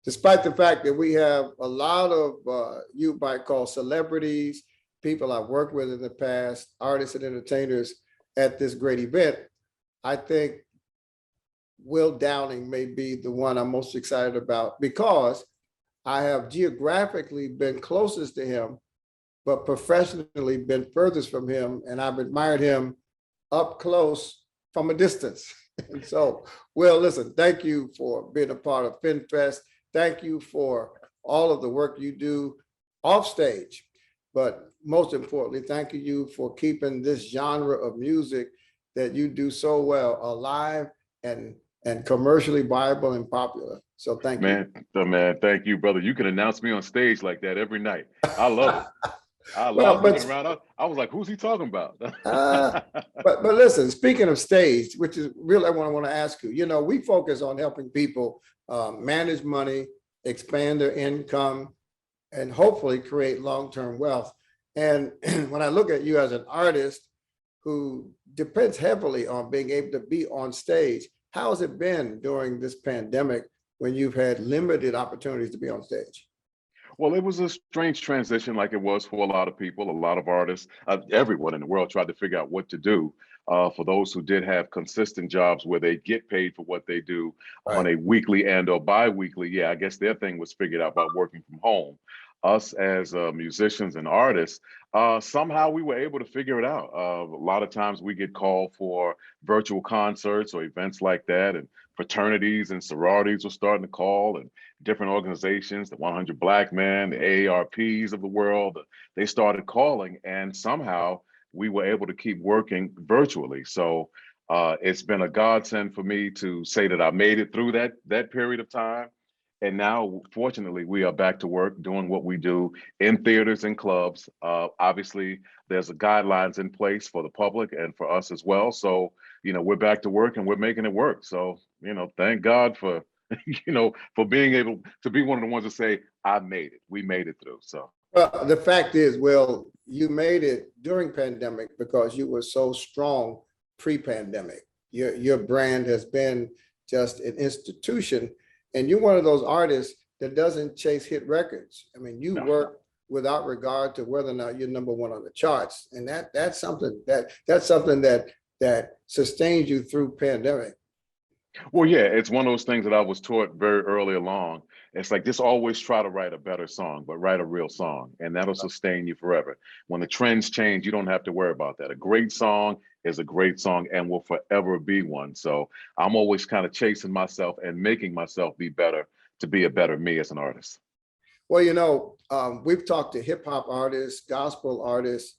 despite the fact that we have a lot of you might call celebrities, people I've worked with in the past, artists and entertainers at this great event, I think Will Downing may be the one I'm most excited about because I have geographically been closest to him, but professionally been furthest from him, and I've admired him up close from a distance. And so, Will, listen, thank you for being a part of FinFest. Thank you for all of the work you do off stage, but most importantly, thank you for keeping this genre of music that you do so well alive and commercially viable and popular. So thank you. Man, thank you, brother. You can announce me on stage like that every night. I love it. I Well, was looking around. I was like, who's he talking about? but listen, speaking of stage, which is really what I want to ask you, you know, we focus on helping people manage money, expand their income, and hopefully create long-term wealth. And when I look at you as an artist who depends heavily on being able to be on stage, how has it been during this pandemic when you've had limited opportunities to be on stage? Well, it was a strange transition, like it was for a lot of people, a lot of artists. Everyone in the world tried to figure out what to do. For those who did have consistent jobs where they get paid for what they do on Right. a weekly and or bi-weekly, yeah, I guess their thing was figured out by working from home. Us as musicians and artists, somehow we were able to figure it out. A lot of times we get called for virtual concerts or events like that, and fraternities and sororities were starting to call, and different organizations, the 100 Black Men, the AARPs of the world, they started calling, and somehow we were able to keep working virtually. So it's been a godsend for me to say that I made it through that period of time. And now, fortunately, we are back to work doing what we do in theaters and clubs. Obviously, there's guidelines in place for the public and for us as well. So, we're back to work and we're making it work. So, thank God for, for being able to be one of the ones to say, I made it. We made it through. So. Well, the fact is, Will, you made it during pandemic because you were so strong pre-pandemic. Your brand has been just an institution, and you're one of those artists that doesn't chase hit records. I mean, you work without regard to whether or not you're number one on the charts, and that's something that sustains you through pandemic. Well, yeah, it's one of those things that I was taught very early along. It's like just always try to write a better song, but write a real song, and that'll sustain you forever. When the trends change, you don't have to worry about that. A great song is a great song and will forever be one. So I'm always kind of chasing myself and making myself be better to be a better me as an artist. Well, we've talked to hip hop artists, gospel artists,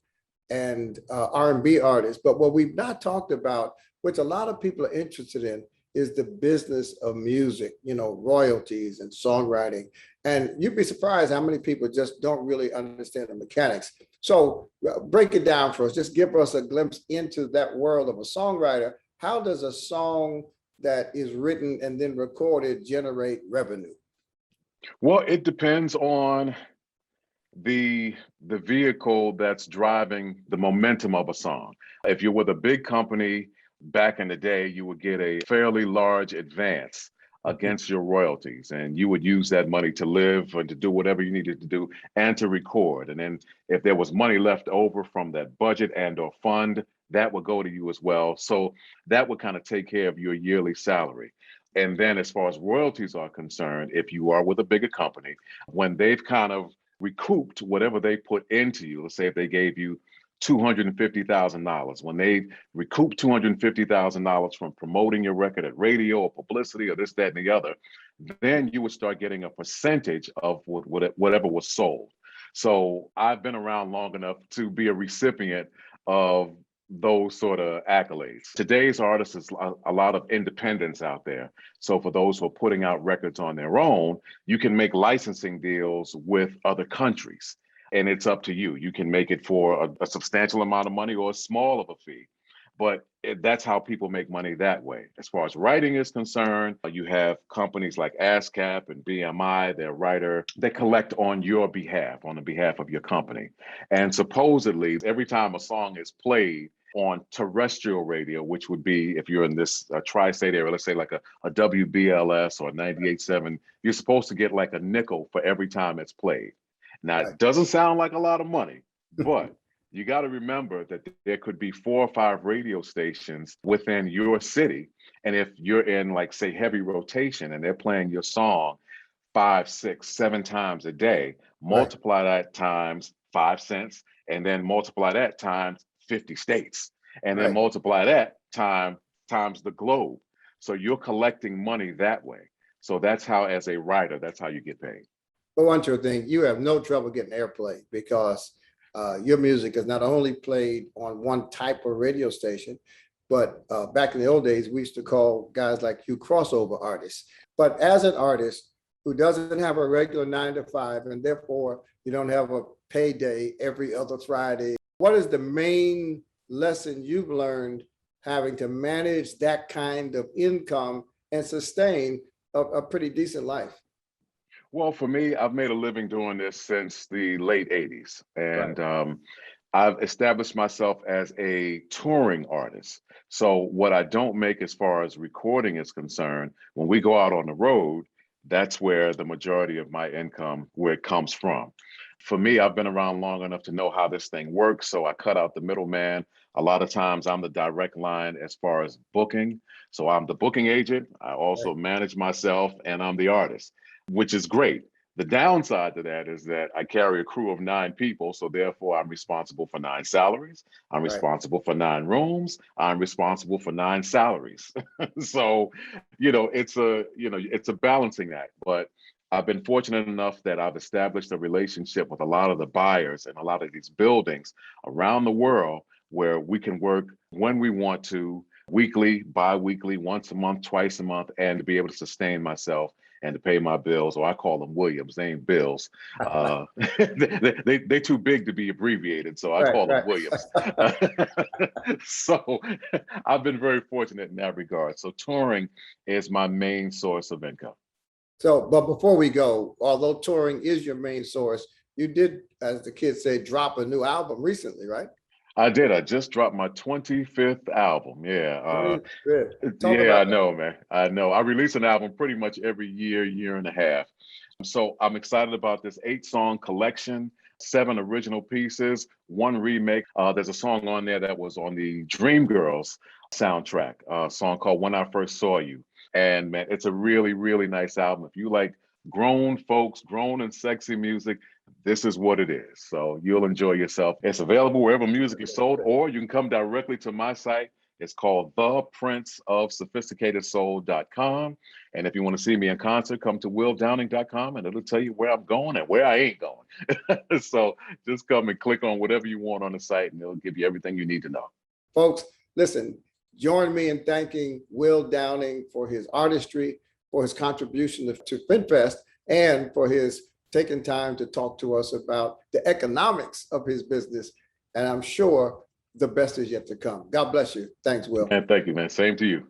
and R&B artists, but what we've not talked about, which a lot of people are interested in, is the business of music, royalties and songwriting. And you'd be surprised how many people just don't really understand the mechanics. So break it down for us. Just give us a glimpse into that world of a songwriter. How does a song that is written and then recorded generate revenue? Well, it depends on the vehicle that's driving the momentum of a song. If you're with a big company, back in the day, you would get a fairly large advance against your royalties, and you would use that money to live and to do whatever you needed to do and to record. And then if there was money left over from that budget and or fund, that would go to you as well. So that would kind of take care of your yearly salary. And then as far as royalties are concerned, if you are with a bigger company, when they've kind of recouped whatever they put into you, let's say if they gave you $250,000, when they recoup $250,000 from promoting your record at radio or publicity or this, that, and the other, then you would start getting a percentage of whatever was sold. So I've been around long enough to be a recipient of those sort of accolades. Today's artists is a lot of independence out there. So for those who are putting out records on their own, you can make licensing deals with other countries. And it's up to you. You can make it for a substantial amount of money or a small of a fee. But that's how people make money that way. As far as writing is concerned, you have companies like ASCAP and BMI, their writer, they collect on your behalf, on the behalf of your company. And supposedly, every time a song is played on terrestrial radio, which would be if you're in this tri-state area, let's say like a WBLS or 98.7, you're supposed to get like a nickel for every time it's played. Now, Right. it doesn't sound like a lot of money, but you got to remember that there could be 4 or 5 radio stations within your city. And if you're in like, say, heavy rotation and they're playing your song 5, 6, 7 times a day, multiply that times 5 cents, and then multiply that times 50 states, and then Right. multiply that times the globe. So you're collecting money that way. So that's how, as a writer, that's how you get paid. But one true thing, you have no trouble getting airplay because your music is not only played on one type of radio station, but back in the old days, we used to call guys like you crossover artists. But as an artist who doesn't have a regular 9 to 5, and therefore you don't have a payday every other Friday, what is the main lesson you've learned having to manage that kind of income and sustain a pretty decent life? Well, for me, I've made a living doing this since the late 80s. And Right. I've established myself as a touring artist. So what I don't make as far as recording is concerned, when we go out on the road, that's where the majority of my income, where it comes from. For me, I've been around long enough to know how this thing works. So I cut out the middleman. A lot of times I'm the direct line as far as booking. So I'm the booking agent. I also Right. manage myself, and I'm the artist, which is great. The downside to that is that I carry a crew of 9 people, so therefore I'm responsible for 9 salaries. I'm Right. responsible for 9 rooms. I'm responsible for 9 salaries. So, it's a balancing act. But I've been fortunate enough that I've established a relationship with a lot of the buyers and a lot of these buildings around the world where we can work when we want to, weekly, bi-weekly, once a month, twice a month, and to be able to sustain myself and to pay my bills, or I call them Williams, they ain't bills. They're too big to be abbreviated, so I Right. call them Right. Williams. So I've been very fortunate in that regard. So touring is my main source of income. So, but before we go, although touring is your main source, you did, as the kids say, drop a new album recently, right? I did. I just dropped my 25th album. Yeah. Good. Talk Yeah, I about that. know, man. I know. I release an album pretty much every year, year and a half. So I'm excited about this 8-song collection, 7 original pieces, 1 remake. There's a song on there that was on the Dreamgirls soundtrack, a song called When I First Saw You. And man, it's a really, really nice album. If you like grown folks, grown and sexy music, this is what it is. So you'll enjoy yourself. It's available wherever music is sold, or you can come directly to my site. It's called theprinceofsophisticatedsoul.com. And if you want to see me in concert, come to willdowning.com and it'll tell you where I'm going and where I ain't going. So just come and click on whatever you want on the site and it'll give you everything you need to know. Folks, listen, join me in thanking Will Downing for his artistry, for his contribution to FINFest, and for his taking time to talk to us about the economics of his business. And I'm sure the best is yet to come. God bless you. Thanks, Will. And thank you, man. Same to you.